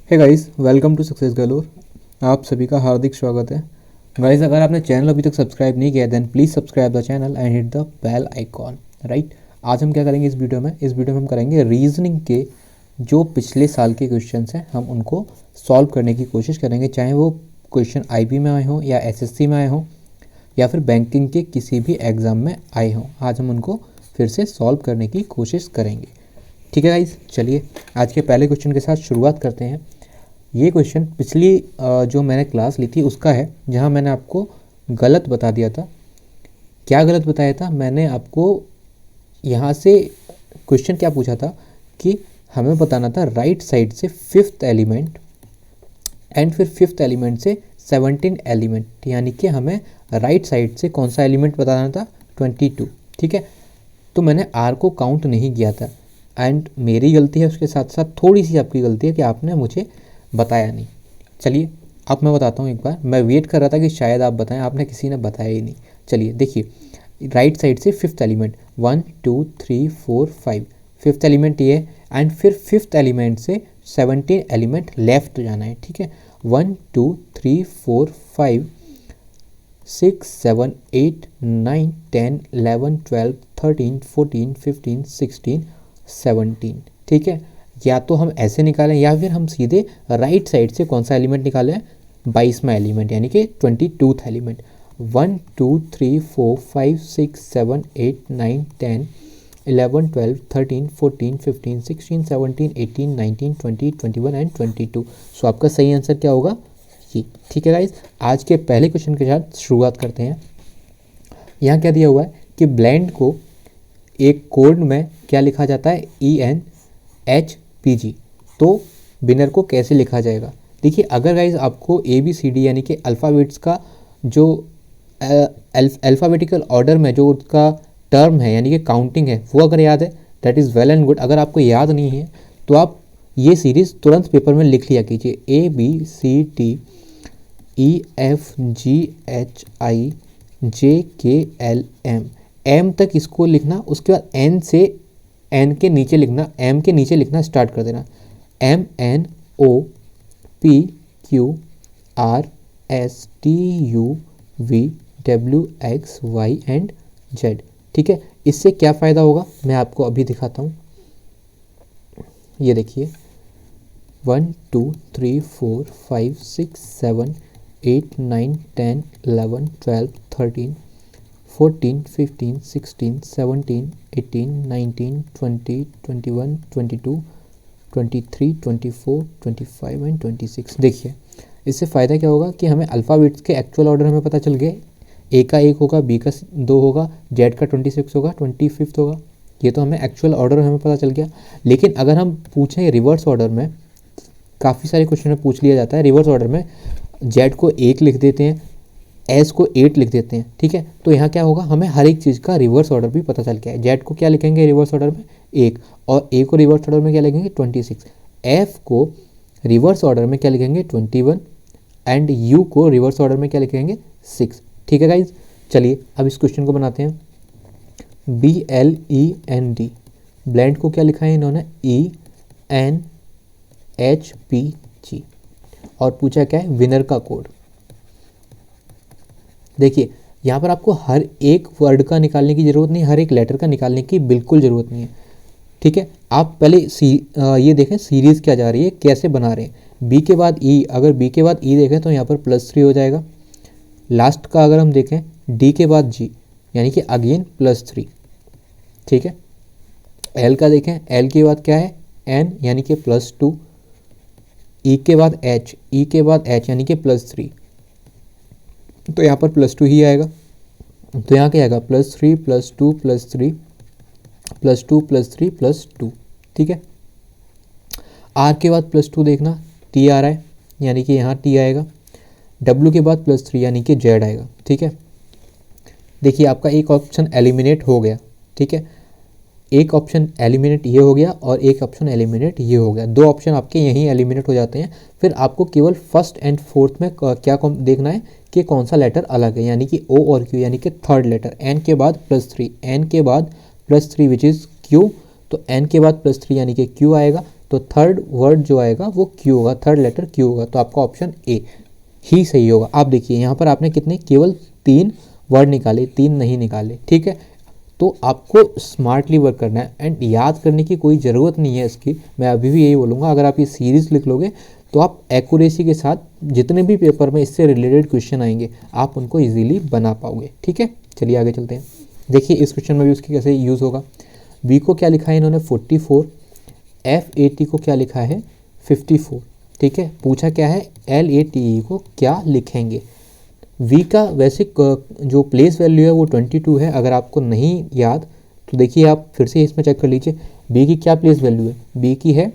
Hey guys, welcome to success galore. आप सभी का हार्दिक स्वागत है। गाइस, अगर आपने चैनल अभी तक सब्सक्राइब नहीं किया then please subscribe the channel and hit the bell icon. Right, आज हम क्या करेंगे इस वीडियो में हम करेंगे रीजनिंग के जो पिछले साल के क्वेश्चंस हैं हम उनको सॉल्व करने की कोशिश करेंगे, चाहे वो क्वेश्चन IB में आए हों या SSC में आए हों या फिर बैंकिंग के किसी भी एग्ज़ाम में आए हों। आज हम उनको फिर से सॉल्व करने की कोशिश करेंगे। ठीक है गाइस, चलिए आज के पहले क्वेश्चन के साथ शुरुआत करते हैं। ये क्वेश्चन पिछली जो मैंने क्लास ली थी उसका है, जहाँ मैंने आपको गलत बता दिया था। क्या गलत बताया था? मैंने आपको यहाँ से क्वेश्चन क्या पूछा था कि हमें बताना था राइट साइड से 5th एलिमेंट एंड फिर 5th एलिमेंट से 17 एलिमेंट, यानी कि हमें राइट साइड से कौन सा एलिमेंट बताना था? 22। ठीक है, तो मैंने R को काउंट नहीं किया था एंड मेरी गलती है, उसके साथ साथ थोड़ी सी आपकी गलती है कि आपने मुझे बताया नहीं। चलिए अब मैं बताता हूँ एक बार। मैं वेट कर रहा था कि शायद आप बताएं, आपने किसी ने बताया ही नहीं। चलिए देखिए, राइट साइड से 5th एलिमेंट 1 2 3 4 5, 5th एलिमेंट ये एंड फिर 5th एलिमेंट से 17 एलिमेंट लेफ्ट जाना है। ठीक है, 1 2 3 4 5 6 7 8 9 10 11 12 13 14 15 16 17। ठीक है, या तो हम ऐसे निकालें या फिर हम सीधे राइट साइड से कौन सा एलिमेंट निकालें? 22वां एलिमेंट, यानी कि 22th एलिमेंट। 1 2 3 4 5 6 7 8 9 10 11 12 13 14 15 16 17 18 19 20 21 एंड 22। सो आपका सही आंसर क्या होगा? ये। ठीक है गाइज, आज के पहले क्वेश्चन के साथ शुरुआत करते हैं। यहाँ क्या दिया हुआ है कि ब्लेंड को एक कोड में क्या लिखा जाता है? ENHPG। तो बिनर को कैसे लिखा जाएगा? देखिए, अगर गाइज आपको ABCD यानी कि अल्फ़ाबेट्स का जो अल्फ़ाबेटिकल ऑर्डर में जो उसका टर्म है यानी कि काउंटिंग है वो अगर याद है that is well and good. अगर आपको याद नहीं है तो आप ये सीरीज़ तुरंत पेपर में लिख लिया कीजिए। ABCDEFGHIJKLM, M तक इसको लिखना, उसके बाद N से N के नीचे लिखना, M के नीचे लिखना स्टार्ट कर देना। MNOPQRSTUVWXY and Z। ठीक है, इससे क्या फ़ायदा होगा मैं आपको अभी दिखाता हूँ। ये देखिए, 1 2 3 4 5 6 7 8 9 10 11 12 13 14 15 16 17 18 19 20 21 22 23 24 25 एंड 26। देखिए, इससे फ़ायदा क्या होगा कि हमें अल्फ़ाबेट्स के एक्चुअल ऑर्डर हमें पता चल गए। A का 1 होगा, B का 2 होगा, Z का 26 होगा, 25 होगा। ये तो हमें एक्चुअल ऑर्डर हमें पता चल गया। लेकिन अगर हम पूछें रिवर्स ऑर्डर में, काफ़ी सारे क्वेश्चन में पूछ लिया जाता है रिवर्स ऑर्डर में, Z को 1 लिख देते हैं, S को 8 लिख देते हैं। ठीक है, तो यहाँ क्या होगा, हमें हर एक चीज़ का रिवर्स ऑर्डर भी पता चल गया है। Z को क्या लिखेंगे रिवर्स ऑर्डर में? 1, और A को रिवर्स ऑर्डर में क्या लिखेंगे? 26। F को रिवर्स ऑर्डर में क्या लिखेंगे? 21 एंड U को रिवर्स ऑर्डर में क्या लिखेंगे? 6। ठीक है गाइज, चलिए अब इस क्वेश्चन को बनाते हैं। BLEND, ब्लेंड को क्या लिखा है इन्होंने? ENHPG, और पूछा क्या है? विनर का कोड। देखिए, यहाँ पर आपको हर एक वर्ड का निकालने की ज़रूरत नहीं, हर एक लेटर का निकालने की बिल्कुल ज़रूरत नहीं है। ठीक है, आप पहले ये देखें सीरीज़ क्या जा रही है, कैसे बना रहे हैं। B के बाद E, अगर B के बाद E देखें तो यहाँ पर +3 हो जाएगा। लास्ट का अगर हम देखें D के बाद G, यानी कि अगेन +3। ठीक है, L का देखें, L के बाद क्या है? N, यानी कि +2। E के बाद H, E के बाद H यानी कि +3, तो यहाँ पर +2 ही आएगा। तो यहाँ क्या आएगा? +3 +2 +3 +2 +3 +2। ठीक है, R के बाद +2 देखना, T आ रहा है यानी कि यहाँ T आएगा। W के बाद +3 यानी कि Z आएगा। ठीक है, देखिए आपका एक ऑप्शन एलिमिनेट हो गया। ठीक है, एक ऑप्शन एलिमिनेट ये हो गया और एक ऑप्शन एलिमिनेट ये हो गया। 2 ऑप्शन आपके यहीं एलिमिनेट हो जाते हैं। फिर आपको केवल फर्स्ट एंड फोर्थ में क्या देखना है कि कौन सा लेटर अलग है, यानी कि O और Q, यानी कि थर्ड लेटर। N के बाद +3, N के बाद +3 विच इज़ Q, तो N के बाद +3 यानी कि Q आएगा। तो थर्ड वर्ड जो आएगा वो क्यू होगा, थर्ड लेटर क्यू होगा। तो आपका ऑप्शन ए ही सही होगा। आप देखिए यहाँ पर आपने कितने, केवल 3 वर्ड निकाले, 3 नहीं निकाले, ठीक है। तो आपको स्मार्टली वर्क करना है एंड याद करने की कोई ज़रूरत नहीं है इसकी। मैं अभी भी यही बोलूँगा, अगर आप ये सीरीज़ लिख लोगे तो आप एक्यूरेसी के साथ जितने भी पेपर में इससे रिलेटेड क्वेश्चन आएंगे आप उनको इजीली बना पाओगे, ठीक है। चलिए आगे चलते हैं। देखिए इस क्वेश्चन में भी उसकी कैसे यूज़ होगा। बी को क्या लिखा है इन्होंने 44, FAT को क्या लिखा है 54, ठीक है। पूछा क्या है LATE को क्या लिखेंगे। वी का वैसे जो प्लेस वैल्यू है वो 22 है। अगर आपको नहीं याद तो देखिए आप फिर से इसमें चेक कर लीजिए, बी की क्या प्लेस वैल्यू है, बी की है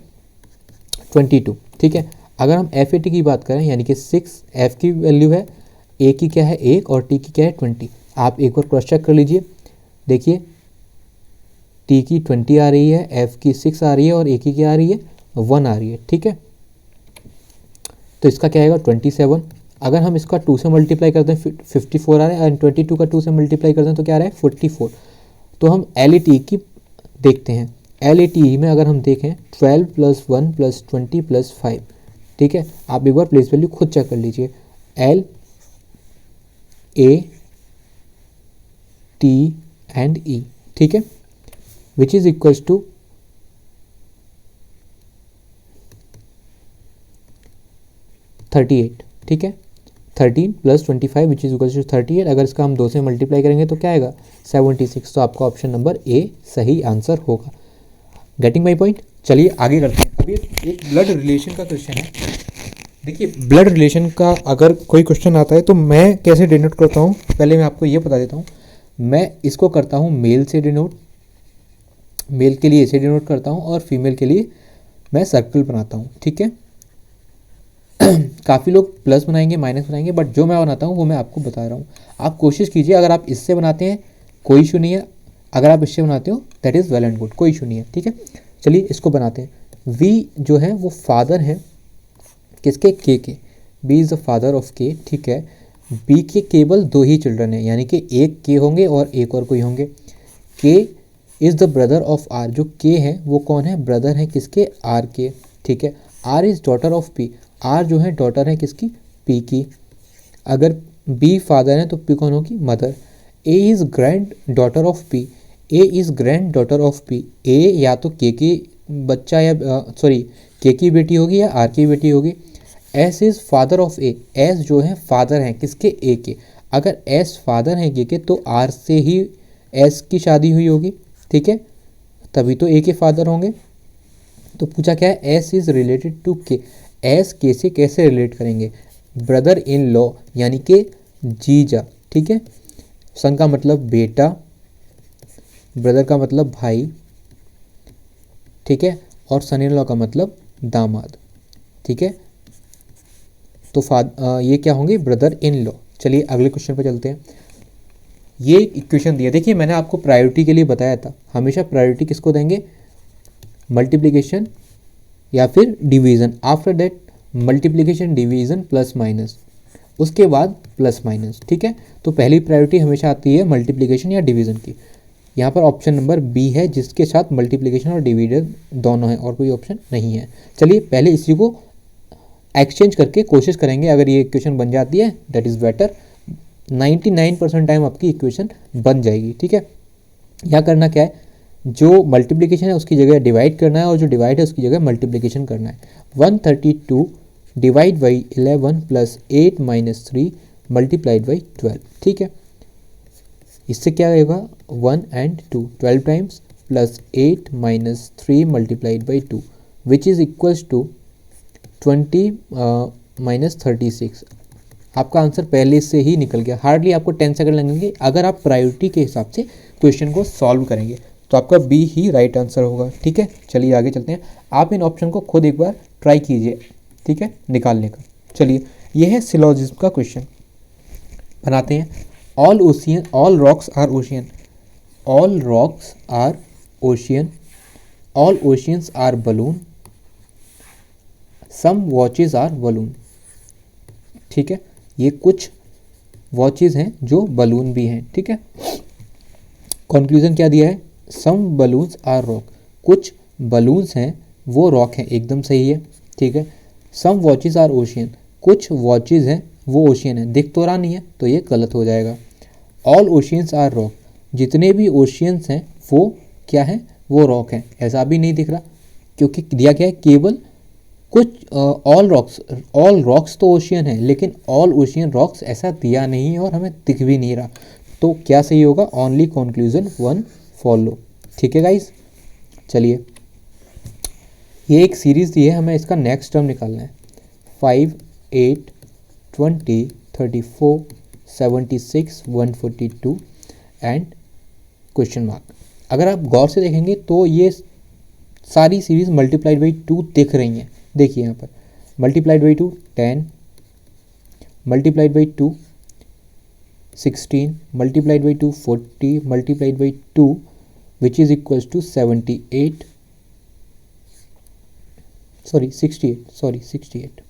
22, ठीक है। अगर हम FAT की बात करें यानी कि 6, F की वैल्यू है, A की क्या है 1 और T की क्या है 20। आप एक बार क्रॉस चेक कर लीजिए, देखिए T की 20 आ रही है, F की 6 आ रही है और A की क्या आ रही है 1 आ रही है, ठीक है। तो इसका क्या आएगा 27। अगर हम इसका 2 से मल्टीप्लाई करते हैं 54 आ रहा है, एंड 22 का 2 से मल्टीप्लाई करते हैं तो क्या आ रहा है 44। तो हम LATE की देखते हैं। LATE में अगर हम देखें 12 + 1 + 20 + 5, ठीक है। आप एक बार प्लेस वैल्यू खुद चेक कर लीजिए, LATE, ठीक है, विच इज इक्वल्स टू 38, ठीक है। 13 + 25 विच इज इक्वल्स टू 38। अगर इसका हम 2 से मल्टीप्लाई करेंगे तो क्या आएगा 76। तो आपका ऑप्शन नंबर ए सही आंसर होगा। Getting my point. चलिए आगे करते हैं। अभी एक ब्लड रिलेशन का क्वेश्चन है। देखिए ब्लड रिलेशन का अगर कोई क्वेश्चन आता है तो मैं कैसे डिनोट करता हूँ, पहले मैं आपको ये बता देता हूँ। मैं इसको करता हूँ मेल से डिनोट, मेल के लिए ऐसे डिनोट करता हूँ और फीमेल के लिए मैं सर्कल बनाता हूँ, ठीक है। काफ़ी लोग प्लस बनाएंगे, माइनस बनाएंगे, बट जो मैं बनाता हूँ वो मैं आपको बता रहा हूँ। आप कोशिश कीजिए, अगर आप इससे बनाते हैं कोई इशू नहीं है, अगर आप इससे बनाते हो that is well and good, कोई इशू नहीं है, ठीक है। चलिए इसको बनाते हैं। वी जो है वो फादर है किसके, K. B is the father of K, ठीक है। बी के केवल 2 ही चिल्ड्रन है, यानी कि एक के होंगे और एक और कोई होंगे। K is the brother of R, जो के है वो कौन है, ब्रदर है किसके, आर के, ठीक है। R is daughter of P, R जो है डॉटर है किसकी, पी की। अगर बी फादर है तो पी कौन होगी, mother. A is granddaughter of P, A is granddaughter of P. A या तो के की बच्चा या सॉरी के की बेटी होगी या आर की बेटी होगी। S is father of A, S जो है फादर हैं किसके, ए के। अगर एस फादर हैं के तो आर से ही एस की शादी हुई होगी, ठीक है, तभी तो ए के फादर होंगे। तो पूछा क्या है, एस इज़ रिलेटेड टू के, एस के से कैसे रिलेट करेंगे, ब्रदर इन लॉ यानी कि जीजा, ठीक है। सन का मतलब बेटा, ब्रदर का मतलब भाई, ठीक है, और सन इन लॉ का मतलब दामाद, ठीक है। तो ये क्या होंगे, ब्रदर इन लॉ। चलिए अगले क्वेश्चन पर चलते हैं। ये एक इक्वेशन दिया, देखिए मैंने आपको प्रायोरिटी के लिए बताया था, हमेशा प्रायोरिटी किसको देंगे, मल्टीप्लिकेशन या फिर division. After that multiplication, division, plus minus, उसके बाद प्लस माइनस, ठीक है। तो पहली प्रायोरिटी हमेशा आती है मल्टीप्लिकेशन या डिवीज़न की। यहाँ पर ऑप्शन नंबर बी है जिसके साथ मल्टीप्लिकेशन और डिवीजन दोनों हैं और कोई ऑप्शन नहीं है। चलिए पहले इसी को एक्सचेंज करके कोशिश करेंगे, अगर ये इक्वेशन बन जाती है दैट इज़ बेटर। 99% टाइम आपकी इक्वेशन बन जाएगी, ठीक है। यहाँ करना क्या है, जो मल्टीप्लिकेशन है उसकी जगह डिवाइड करना है और जो डिवाइड है उसकी जगह मल्टीप्लिकेशन करना है। 132 डिवाइड बाई 11 + 8 - 3 मल्टीप्लाइड बाई 12, ठीक है। इससे क्या होगा 1 and 2, 12 times plus 8 - 3 multiplied by 2 which is equals to 20 - 36। आपका आंसर पहले से ही निकल गया, हार्डली आपको 10 सेकंड लगेंगे अगर आप प्रायोरिटी के हिसाब से क्वेश्चन को सॉल्व करेंगे। तो आपका बी ही राइट आंसर होगा, ठीक है। चलिए आगे चलते हैं। आप इन ऑप्शन को खुद एक बार ट्राई कीजिए, ठीक है, निकालने का। चलिए यह है सिलोजिज्म का क्वेश्चन, बनाते हैं। All ocean, all rocks are ocean, all rocks are ocean, all oceans are balloon, some watches are balloon, ठीक है। ये कुछ वॉचेज हैं जो बलून भी हैं, ठीक है। कंक्लूजन क्या दिया है, सम बलून्स आर रॉक, कुछ बलून्स हैं वो रॉक है, एकदम सही है। ठीक है। सम वॉचेस आर ओशियन, कुछ वॉचेस हैं वो ओशियन है, दिख तो रहा नहीं है तो ये गलत हो जाएगा। ऑल ओशियंस आर रॉक, जितने भी ओशियंस हैं वो क्या है, वो रॉक हैं, ऐसा भी नहीं दिख रहा क्योंकि दिया क्या है, केवल कुछ ऑल रॉक्स तो ओशियन है लेकिन ऑल ओशियन रॉक्स ऐसा दिया नहीं है और हमें दिख भी नहीं रहा। तो क्या सही होगा, ओनली कंक्लूजन वन फॉलो। ठीक है गाइस, चलिए ये एक सीरीज़ दी है, हमें इसका नेक्स्ट टर्म निकालना है। 5, 8, 20, 34, 76, 142 एंड क्वेश्चन मार्क। अगर आप गौर से देखेंगे तो ये सारी सीरीज मल्टीप्लाइड बाई 2 दिख रही हैं। देखिए यहाँ पर multiplied by 2 10, multiplied by 2 16, multiplied by 2 40, multiplied by 2 which is equals to 78, sorry 68।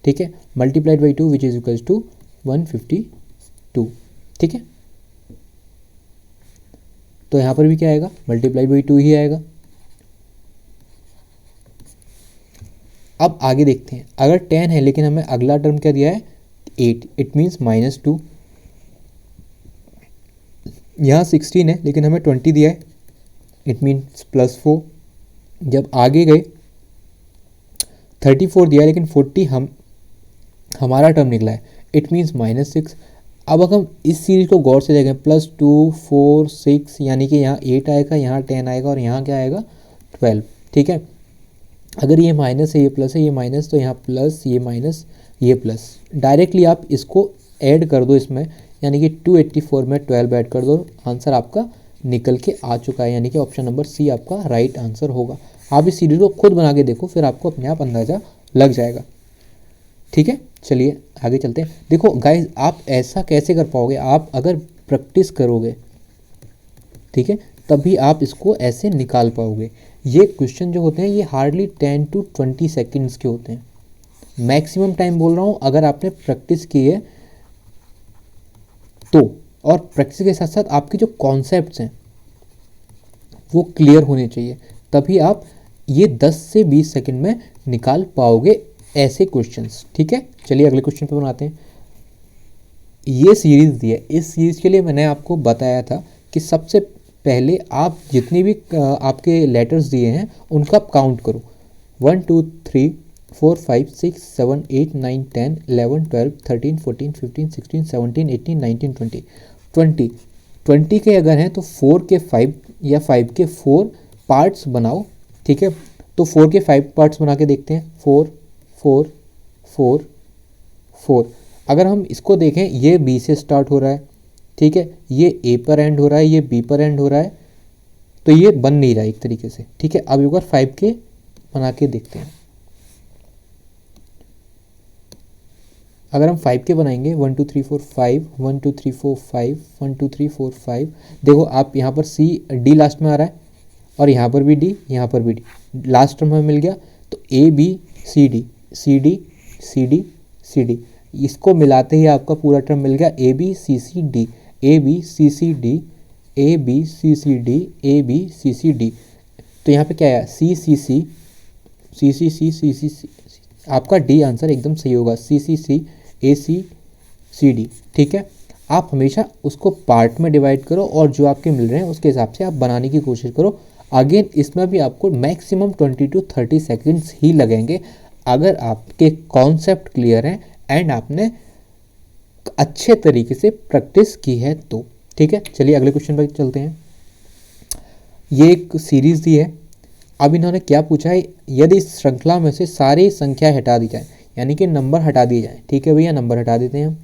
ठीक है, multiplied by 2 which is equals to 152। ठीक है, तो यहाँ पर भी क्या आएगा, मल्टीप्लाइड बाई 2 ही आएगा। अब आगे देखते हैं, अगर 10 है लेकिन हमें अगला टर्म क्या दिया है 8, इट मीन्स -2। यहाँ 16 है लेकिन हमें 20 दिया है, इट मीन्स +4। जब आगे गए 34 दिया है लेकिन 40 हमारा टर्म निकला है, इट मीन्स -6। अब अगर हम इस सीरीज को गौर से देखें +2, 4, 6 यानी कि यहाँ 8 आएगा, यहाँ 10 आएगा और यहाँ क्या आएगा 12। ठीक है, अगर ये माइनस है ये प्लस है, ये माइनस तो यहाँ प्लस, ये माइनस ये प्लस, डायरेक्टली आप इसको ऐड कर दो इसमें, यानी कि 284 में 12 ऐड कर दो, आंसर आपका निकल के आ चुका है, यानी कि ऑप्शन नंबर सी आपका राइट आंसर होगा। आप इस सीरीज को खुद बना के देखो, फिर आपको अपने आप अंदाज़ा लग जाएगा। ठीक है, चलिए आगे चलते हैं। देखो गाइज, आप ऐसा कैसे कर पाओगे, आप अगर प्रैक्टिस करोगे, ठीक है, तभी आप इसको ऐसे निकाल पाओगे। ये क्वेश्चन जो होते हैं ये हार्डली 10 to 20 सेकेंड्स के होते हैं, मैक्सिमम टाइम बोल रहा हूँ अगर आपने प्रैक्टिस की है तो। और प्रैक्टिस के साथ साथ आपके जो कॉन्सेप्ट्स हैं वो क्लियर होने चाहिए, तभी आप ये 10 से 20 सेकंड में निकाल पाओगे ऐसे क्वेश्चंस। ठीक है, चलिए अगले क्वेश्चन पे बनाते हैं। ये सीरीज़ दी है, इस सीरीज़ के लिए मैंने आपको बताया था कि सबसे पहले आप जितने भी आपके लेटर्स दिए हैं उनका काउंट करो। 1 2 3 4 5 6 7 8 9 10 11 12 13 14 15 16 17 18 19 20 20 के अगर हैं तो 4 के 5 या 5 के 4 पार्ट्स बनाओ। ठीक है, तो 4 के 5 पार्ट्स बना के देखते हैं। 4 4 4 4। अगर हम इसको देखें, ये बी से स्टार्ट हो रहा है, ठीक है, ये ए पर एंड हो रहा है, ये बी पर एंड हो रहा है, तो ये बन नहीं रहा है एक तरीके से। ठीक है, अब एक बार 5 के बना के देखते हैं। अगर हम 5 के बनाएंगे 1 2 3 4 5, 1 2 3 4 5, 1 2 3 4 5, देखो आप यहाँ पर सी डी लास्ट में आ रहा है और यहाँ पर भी डी, यहाँ पर भी डी, लास्ट टर्म हमें मिल गया। तो A B C D C D C D C D, इसको मिलाते ही आपका पूरा टर्म मिल गया A B C C D, A B C C D, A B C C D, A B C C D. तो यहाँ पे क्या आया, सी सी सी सी सी सी सी सी सी, आपका डी आंसर एकदम सही होगा, सी सी सी ए सी सी डी। ठीक है, आप हमेशा उसको पार्ट में डिवाइड करो और जो आपके मिल रहे हैं उसके हिसाब से आप बनाने की कोशिश करो। अगेन इसमें भी आपको मैक्सिमम 20 to 30 सेकेंड्स ही लगेंगे अगर आपके कॉन्सेप्ट क्लियर हैं एंड आपने अच्छे तरीके से प्रैक्टिस की है तो। ठीक है, चलिए अगले क्वेश्चन पर चलते हैं। ये एक सीरीज दी है, अब इन्होंने क्या पूछा है, यदि इस श्रृंखला में से सारी संख्या हटा दी जाए, यानी कि नंबर हटा दिए जाए। ठीक है भैया, नंबर हटा देते हैं हम।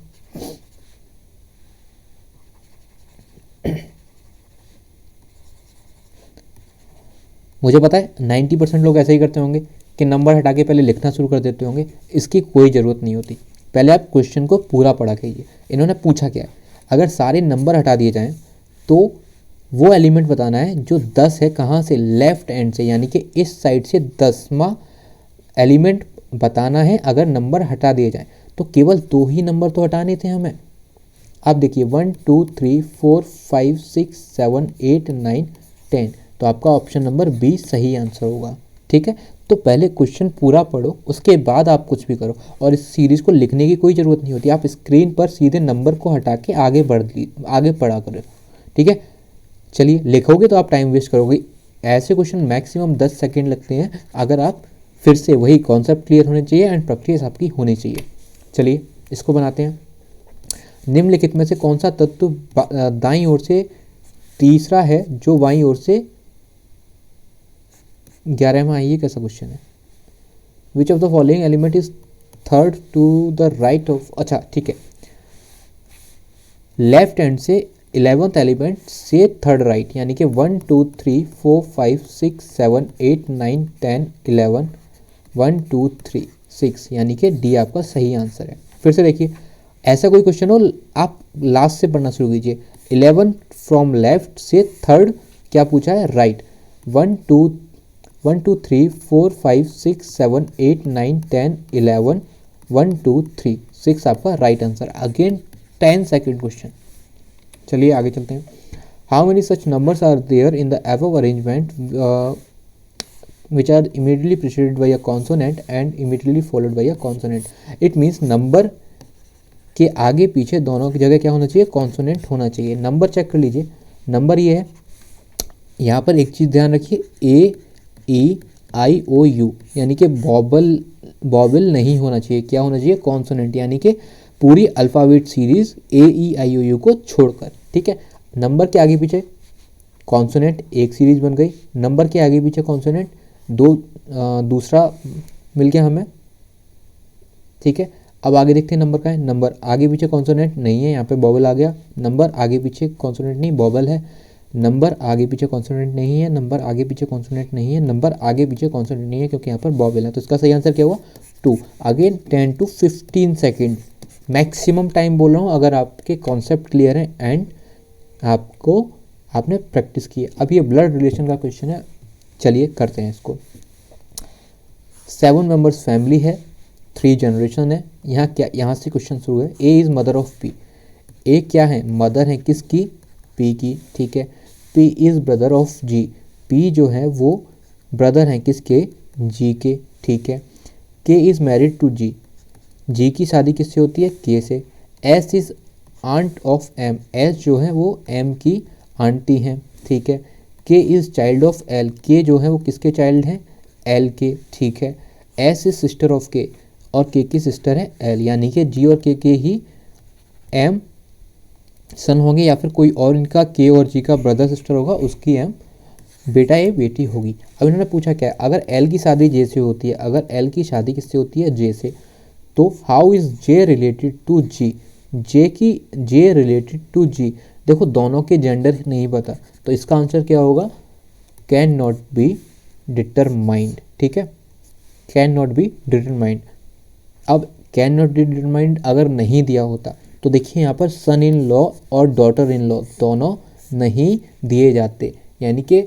मुझे पता है 90% लोग ऐसा ही करते होंगे कि नंबर हटा के पहले लिखना शुरू कर देते होंगे, इसकी कोई ज़रूरत नहीं होती। पहले आप क्वेश्चन को पूरा पढ़ा कीजिए। इन्होंने पूछा क्या है, अगर सारे नंबर हटा दिए जाएं तो वो एलिमेंट बताना है जो 10 है, कहाँ से, लेफ्ट एंड से, यानी कि इस साइड से 10वां एलिमेंट बताना है। अगर नंबर हटा दिए जाएं तो केवल 2 ही नंबर तो हटाने थे हमें। आप देखिए 1 2 3 4 5 6 7 8 9 10, तो आपका ऑप्शन नंबर बी सही आंसर होगा। ठीक है। तो पहले क्वेश्चन पूरा पढ़ो, उसके बाद आप कुछ भी करो, और इस सीरीज़ को लिखने की कोई ज़रूरत नहीं होती, आप स्क्रीन पर सीधे नंबर को हटा के आगे पढ़ा करो, ठीक है। चलिए, लिखोगे तो आप टाइम वेस्ट करोगे। ऐसे क्वेश्चन मैक्सिमम 10 सेकेंड लगते हैं, अगर आप फिर से वही कॉन्सेप्ट क्लियर होने चाहिए एंड प्रैक्टिस आपकी होनी चाहिए। चलिए इसको बनाते हैं। निम्नलिखित में से कौन सा तत्व दाईं ओर से तीसरा है जो बाईं ओर से 11वां है? ये कैसा क्वेश्चन है? Which of the following element is third to the right of, अच्छा ठीक है, लेफ्ट हैंड से 11th एलिमेंट से थर्ड राइट, यानी कि 1 2 3 4 5 6 7 8 9 10 11, 1 2 3 6, यानी कि डी आपका सही आंसर है। फिर से देखिए, ऐसा कोई क्वेश्चन हो आप लास्ट से पढ़ना शुरू कीजिए। 11 फ्रॉम लेफ्ट से थर्ड क्या पूछा है? राइट। 1 2 3 4 5 6 7 8 9 10 11, 1 2 3 6 आपका right answer. Again 10 second question. चलिए आगे चलते हैं। How many such numbers are there in the above arrangement which are immediately preceded by a consonant and immediately followed by a consonant? It means number के आगे पीछे दोनों की जगह क्या होना चाहिए? कॉन्सोनेंट होना चाहिए। नंबर चेक कर लीजिए, नंबर ये है, यहाँ पर एक चीज़ ध्यान रखिए, ए ई आई ओ यू, यानी कि बॉबल नहीं होना चाहिए। क्या होना चाहिए? कॉन्सोनेंट, यानी कि पूरी alphabet series A E I O U को छोड़कर, ठीक है। नंबर के आगे पीछे कॉन्सोनेंट एक सीरीज बन गई, नंबर के आगे पीछे कॉन्सोनेंट दूसरा मिल गया हमें, ठीक है। अब आगे देखते हैं नंबर का है, नंबर आगे पीछे कॉन्सोनेंट नहीं है, यहाँ पे बॉबल आ गया। नंबर आगे पीछे कॉन्सोनेंट नहीं, बॉबल है। नंबर आगे पीछे कॉन्सोनेंट नहीं है, नंबर आगे पीछे कॉन्सोनेंट नहीं है, नंबर आगे पीछे कॉन्सोनेंट नहीं है, क्योंकि यहाँ पर बॉबल है। तो इसका सही आंसर क्या हुआ? 2। Again 10 to 15 second maximum time बोल रहा हूँ, अगर आपके कॉन्सेप्ट क्लियर है एंड आपने प्रैक्टिस की है। अब ये ब्लड रिलेशन का क्वेश्चन है, चलिए करते हैं इसको। 7 मेंबर्स फैमिली है, 3 जनरेशन है। यहाँ क्या, यहाँ से क्वेश्चन शुरू है। A is mother of P, A क्या है? मदर है किसकी? पी की, ठीक है। P is brother of G, P जो है वो ब्रदर हैं किसके? जी के, ठीक है। K is married to G, G की शादी किससे होती है? के से। S is aunt of M, S जो है वो एम की आंटी हैं, ठीक है। K is child of L, के जो है वो किसके चाइल्ड हैं? एल के, ठीक है। एस इज सिस्टर ऑफ के, और के की सिस्टर है एल, यानी कि जी और के ही एम सन होंगे, या फिर कोई और इनका के और जी का ब्रदर सिस्टर होगा, उसकी एम बेटा या बेटी होगी। अब इन्होंने पूछा क्या है? अगर एल की शादी जे से होती है, अगर एल की शादी किससे होती है? जे से, तो how is J related to G, J related to G. देखो दोनों के जेंडर नहीं पता, तो इसका आंसर क्या होगा? कैन नॉट बी डिटरमाइंड, ठीक है, कैन नॉट बी डिटरमाइंड। अब कैन नॉट बी डिटरमाइंड अगर नहीं दिया होता तो देखिए यहाँ पर सन इन लॉ और डॉटर इन लॉ दोनों नहीं दिए जाते, यानी कि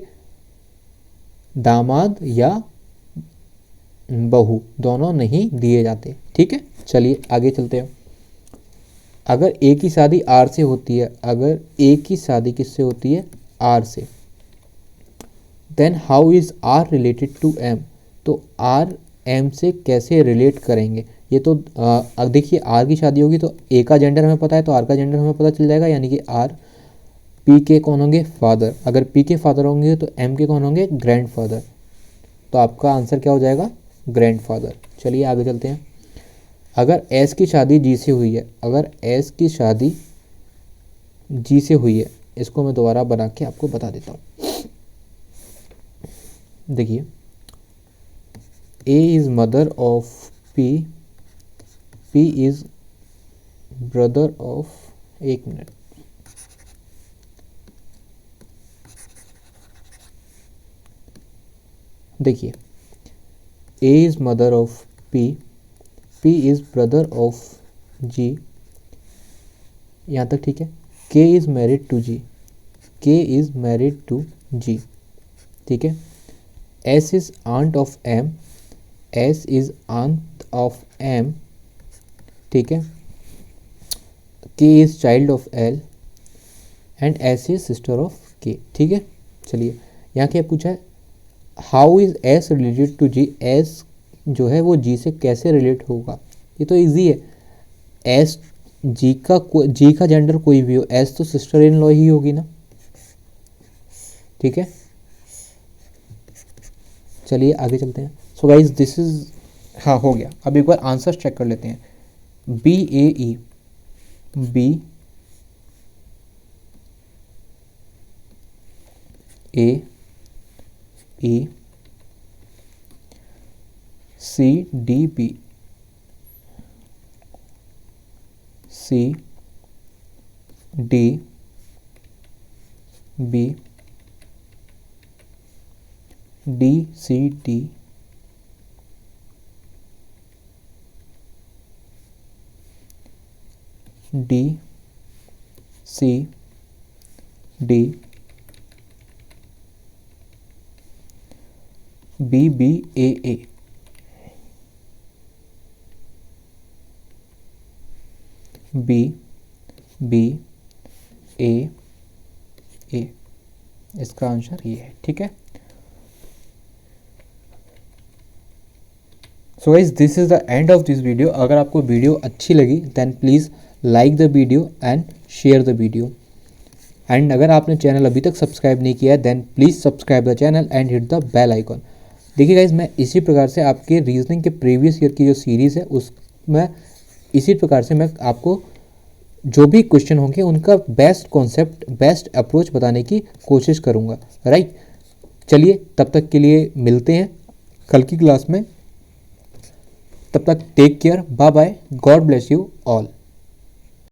दामाद या बहू दोनों नहीं दिए जाते, ठीक है। चलिए आगे चलते हैं। अगर ए की शादी आर से होती है, अगर ए की शादी किससे होती है? आर से, then how is R related to M, तो आर एम से कैसे रिलेट करेंगे? ये तो अब देखिए आर की शादी होगी तो ए का जेंडर हमें पता है, तो आर का जेंडर हमें पता चल जाएगा, यानी कि आर पी के कौन होंगे? फादर। अगर पी के फादर होंगे तो एम के कौन होंगे? Grand father. तो आपका आंसर क्या हो जाएगा? Grand father. चलिए आगे चलते हैं। अगर एस की शादी जी से हुई है, अगर एस की शादी जी से हुई है, इसको मैं दोबारा बना के आपको बता देता हूँ। देखिए, A is mother of P, P is brother of, एक मिनट, देखिए, A is mother of P, P is brother of G, यहाँ तक ठीक है। के इज़ मैरिड टू जी, के इज़ मैरिड टू जी, ठीक है। S is aunt of M, S is aunt of M, ठीक है। K is child of L and S is sister of K, ठीक है। चलिए यहाँ क्या पूछा है? How is S related to G, S जो है वो जी से कैसे रिलेट होगा, ये तो इजी है। एस जी का जेंडर कोई भी हो, एस तो सिस्टर इन लॉ ही होगी ना, ठीक है। चलिए आगे चलते हैं। सो गाइज दिस इज, हाँ हो गया। अब एक बार आंसर चेक कर लेते हैं। B A E, B A E, C D B, C D B, D C D, D C D, B B A A, B B A A, इसका answer ये है, ठीक है। So guys this is the end of this video. अगर आपको video अच्छी लगी then please like the video and share the video. And अगर आपने चैनल अभी तक सब्सक्राइब नहीं किया है then please subscribe the channel and hit the bell icon. देखिए गाइज मैं इसी प्रकार से आपके रीजनिंग के प्रीवियस ईयर की जो सीरीज़ है उसमें इसी प्रकार से मैं आपको जो भी क्वेश्चन होंगे उनका बेस्ट कॉन्सेप्ट, बेस्ट अप्रोच बताने की कोशिश करूँगा, राइट। चलिए तब तक के लिए मिलते हैं कल की क्लास में। तब तक take care, bye bye, God bless you all.